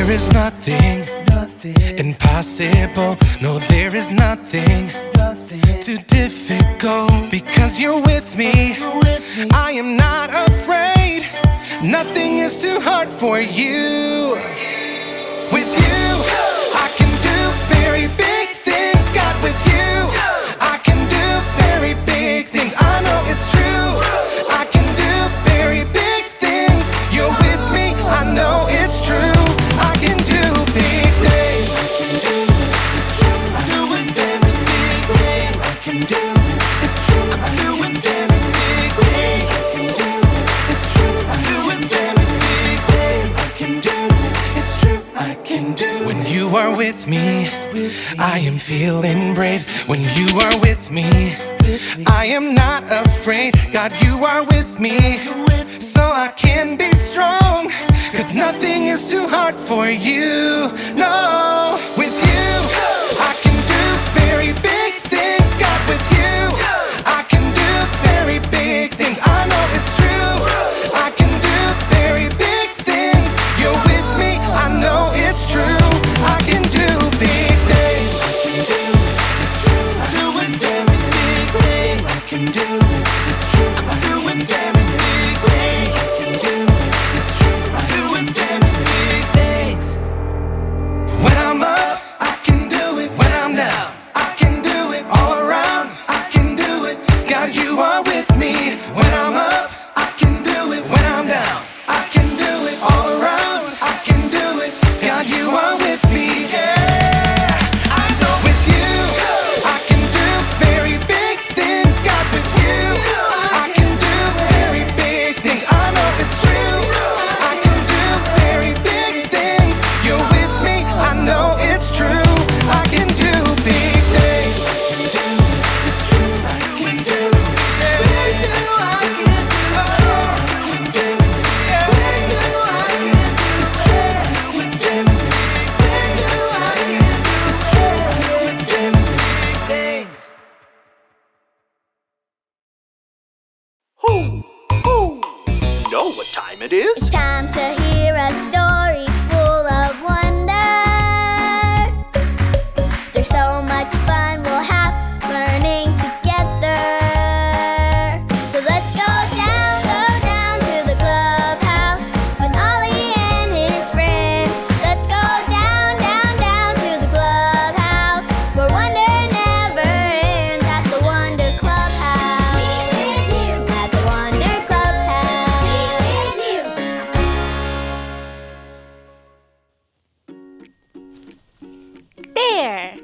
There is nothing impossible. No, there is nothing too difficult. Because you're with me, I am not afraid. Nothing is too hard for you. With you, I can do very big things. God, with you, I can do very big things. I know it's true. I can do very big things. You're with me, I know it's true. I can do big things. I can do it, it's true. I'm doing very big things. I can do it, it's true. I'm doing very big things. I can do it, it's true. I'm doing very big things. I can do it, it's true. I can do it. When you are with me, I am feeling brave. When you are with me, I am not afraid. God, you are with me, so I can be strong. 'Cause nothing is too hard for you. No, with you, I can do very big things. God, with you, I can do very big things. I know it's true. I can do very big things. You're with me, I know it's true. I can do big things. I can do it, it's true. I'm doing very big things. I can do it, it's true. I'm doing very big things. I can do it, it's true. I'm doing very big things. When I'm up, I can do it. When I'm down, I can do it. All around, I can do it. God, you are with me. When I'm up, I can do it. When I'm down, I can do it. All around, I can do it. God, you are with me. Yeah, I know with you, I can do very big things. God, with you, I can do very big things. I know it's true. I can do very big things. You're with me, I know it's true. I can do big things. I can do it, it's true. I can do it. I can do it. I can do it. It's true. You know what time it is? It's time to hear a story full of wonder. There's so much fun we'll have learning together. So let's go down to the clubhouse with Ollie and his friends. Let's go down to the clubhouse where wonder never ends at the Wonder Clubhouse. At the Wonder Clubhouse. There!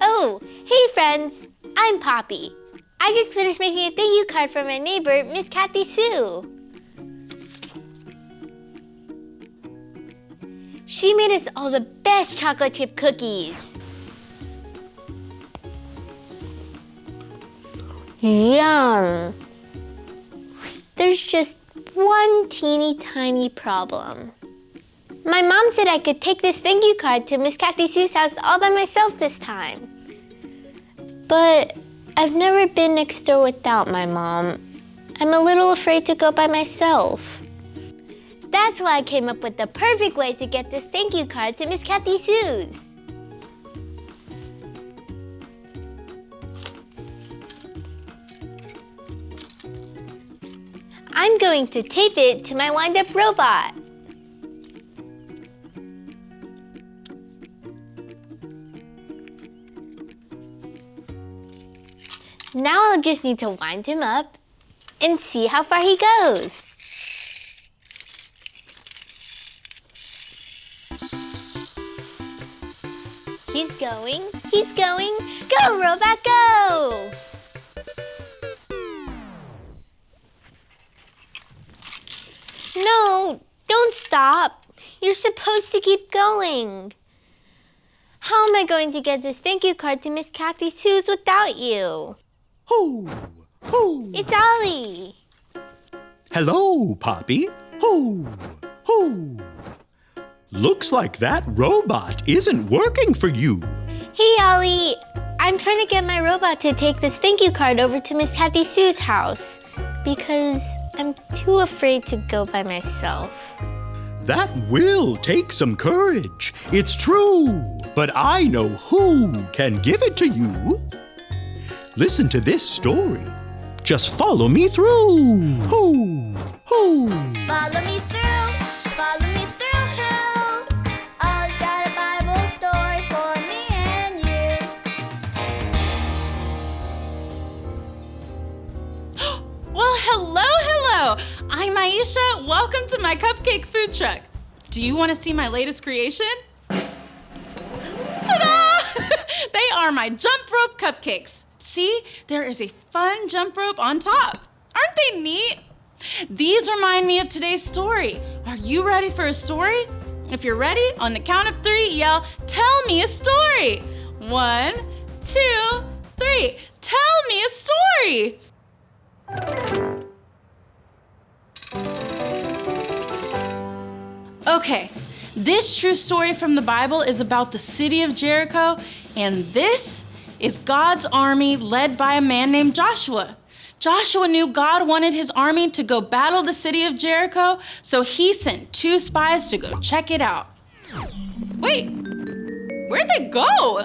Oh, hey friends! I'm Poppy. I just finished making a thank you card for my neighbor, Miss Kathy Sue. She made us all the best chocolate chip cookies. Yum! There's just one teeny tiny problem. My mom said I could take this thank you card to Miss Kathy Sue's house all by myself this time. But I've never been next door without my mom. I'm a little afraid to go by myself. That's why I came up with the perfect way to get this thank you card to Miss Kathy Sue's. I'm going to tape it to my wind-up robot. Now I'll just need to wind him up and see how far he goes. He's going, he's going. Go, robot, go! No, don't stop. You're supposed to keep going. How am I going to get this thank you card to Miss Kathy Sue's without you? Hoo! Hoo! It's Ollie. Hello, Poppy. Hoo! Hoo! Looks like that robot isn't working for you. Hey, Ollie. I'm trying to get my robot to take this thank you card over to Miss Kathy Sue's house because I'm too afraid to go by myself. That will take some courage. It's true. But I know who can give it to you. Listen to this story. Just follow me through. Hoo, hoo. Follow me through, follow me through, who? Ollie's got a Bible story for me and you. Well, hello. I'm Aisha. Welcome to my cupcake food truck. Do you want to see my latest creation? Ta-da! They are my jump rope cupcakes. See, there is a fun jump rope on top. Aren't they neat? These remind me of today's story. Are you ready for a story? If you're ready, on the count of 3, yell, "Tell me a story." 1, 2, 3. Tell me a story. Okay, this true story from the Bible is about the city of Jericho, and this is God's army led by a man named Joshua. Joshua knew God wanted his army to go battle the city of Jericho, so he sent 2 spies to go check it out. Wait, where'd they go?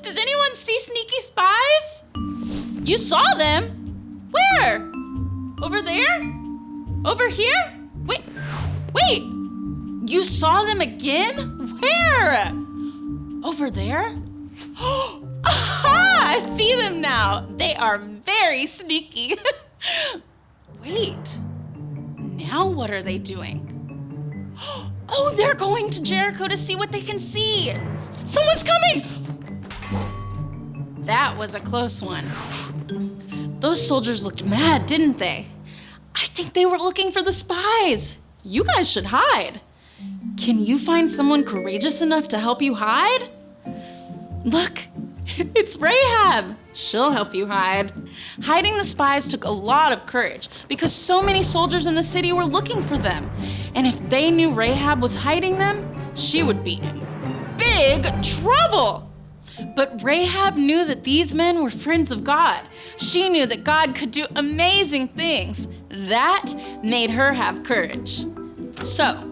Does anyone see sneaky spies? You saw them? Where? Over there? Over here? Wait. You saw them again? Where? Over there? Aha! I see them now. They are very sneaky. Wait. Now what are they doing? Oh, they're going to Jericho to see what they can see. Someone's coming! That was a close one. Those soldiers looked mad, didn't they? I think they were looking for the spies. You guys should hide. Can you find someone courageous enough to help you hide? Look, it's Rahab. She'll help you hide. Hiding the spies took a lot of courage because so many soldiers in the city were looking for them. And if they knew Rahab was hiding them, she would be in big trouble. But Rahab knew that these men were friends of God. She knew that God could do amazing things. That made her have courage. So,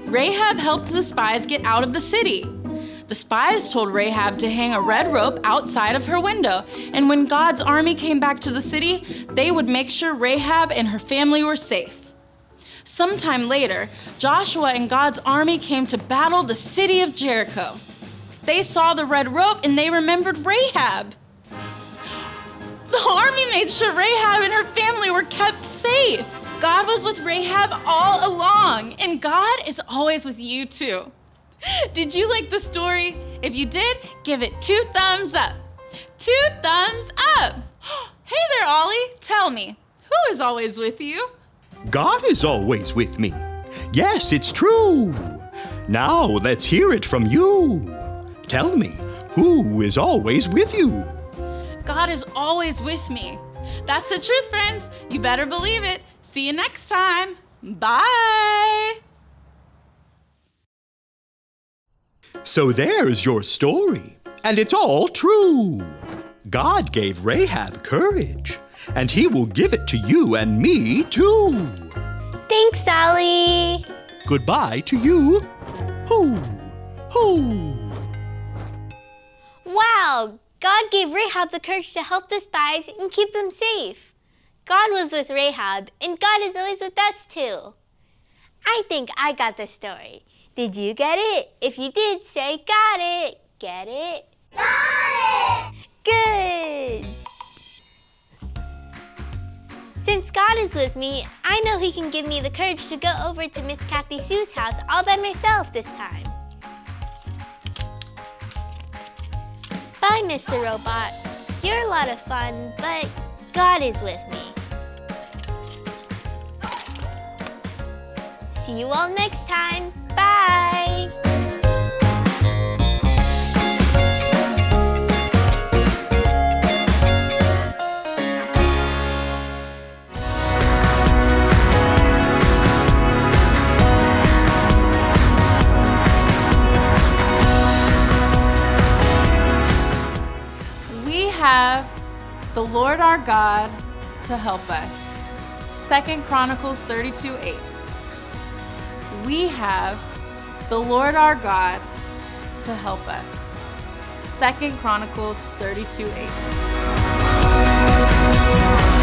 Rahab helped the spies get out of the city. The spies told Rahab to hang a red rope outside of her window, and when God's army came back to the city, they would make sure Rahab and her family were safe. Sometime later, Joshua and God's army came to battle the city of Jericho. They saw the red rope and they remembered Rahab. The army made sure Rahab and her family were kept safe. God was with Rahab all along, and God is always with you too. Did you like the story? If you did, give it 2 thumbs up. 2 thumbs up. Hey there, Ollie. Tell me, who is always with you? God is always with me. Yes, it's true. Now let's hear it from you. Tell me, who is always with you? God is always with me. That's the truth, friends. You better believe it. See you next time. Bye. So there's your story, and it's all true. God gave Rahab courage, and he will give it to you and me too. Thanks, Ollie. Goodbye to you. Hoo, hoo. Wow, God gave Rahab the courage to help the spies and keep them safe. God was with Rahab, and God is always with us too. I think I got the story. Did you get it? If you did, say got it. Get it? Got it! Good. Since God is with me, I know he can give me the courage to go over to Miss Kathy Sue's house all by myself this time. Bye, Mr. Robot. You're a lot of fun, but God is with me. See you all next time. Bye! We have the Lord our God to help us. 2 Chronicles 32:8. we have the Lord our God to help us. 2 Chronicles 32:8.